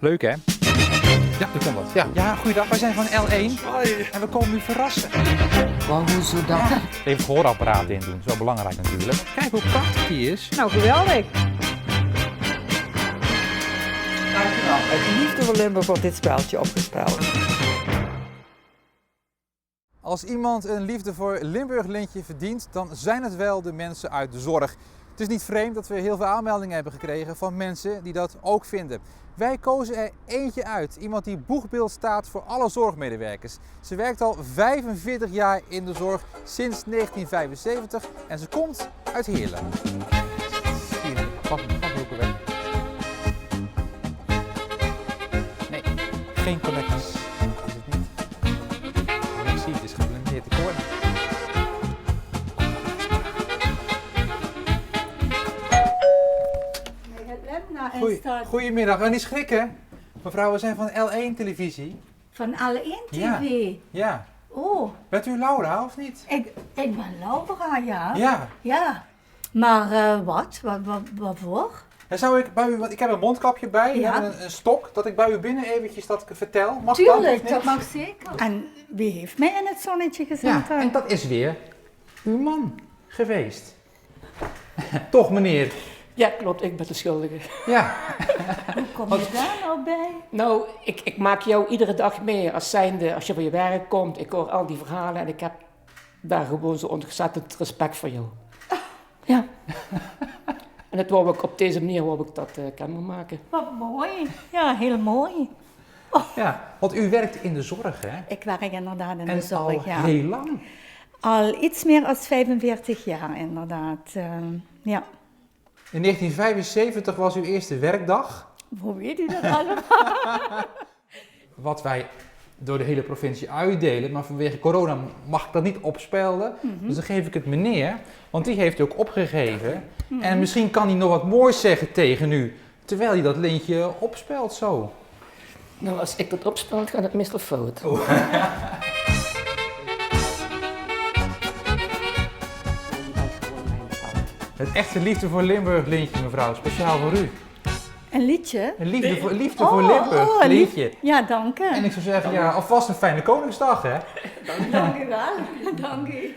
Leuk hè? Ja, dat kan wat. Ja, goeiedag. Wij zijn van L1 en we komen u verrassen. Maar hoezo dat? Even het gehoorapparaat in doen, dat is wel belangrijk natuurlijk. Kijk hoe prachtig die is. Nou, geweldig. Dankjewel. Uit liefde voor Limburg wordt dit speltje opgespeeld. Als iemand een liefde voor Limburg lintje verdient, dan zijn het wel de mensen uit de zorg. Het is niet vreemd dat we heel veel aanmeldingen hebben gekregen van mensen die dat ook vinden. Wij kozen er eentje uit. Iemand die boegbeeld staat voor alle zorgmedewerkers. Ze werkt al 45 jaar in de zorg, sinds 1975 en ze komt uit Heerlen. Hier, pak blokken weg. Nee, geen connecties. Dat is het niet. Ik zie het is geblindeerd de koord. Goedemiddag, en niet schrikken. Mevrouw, we zijn van L1 televisie. Van L1 TV? Ja. Oh. Bent u Laura of niet? Ik ben Laura, ja. Ja. Ja. Maar wat? Waarvoor? En zou ik bij u, want ik heb een mondkapje bij Ja. en een stok, dat ik bij u binnen eventjes dat vertel. Mag Tuurlijk, dat of dat niet? mag zeker. En wie heeft mij in het zonnetje gezet? Ja, en dat is weer uw man geweest. Toch, meneer? Ja, klopt, ik ben de schuldige. Ja. Hoe kom je daar nou bij? Nou, ik maak jou iedere dag mee als zijnde, als je van je werk komt. Ik hoor al die verhalen en ik heb daar gewoon zo ontzettend respect voor jou. Ja. En het wou ik op deze manier wou ik dat kenbaar maken. Wat mooi. Ja, heel mooi. Ja, want u werkt in de zorg, hè? Ik werk inderdaad in de En zorg, al ja. heel lang. Al iets meer dan 45 jaar, inderdaad. Ja. In 1975 was uw eerste werkdag. Hoe weet u dat allemaal? Wat wij door de hele provincie uitdelen, maar vanwege corona mag ik dat niet opspelden. Dus dan geef ik het meneer, want die heeft u ook opgegeven. En misschien kan hij nog wat moois zeggen tegen u, terwijl hij dat lintje opspelt zo. Nou, als ik dat opspel, gaat het meestal fout. Het echte liefde voor Limburg lintje, mevrouw, speciaal voor u. Een liedje? Een liefde voor Limburg lintje. Ja, dank u. En ik zou zeggen, ja, alvast een fijne Koningsdag, hè? Dank u wel. Dank u.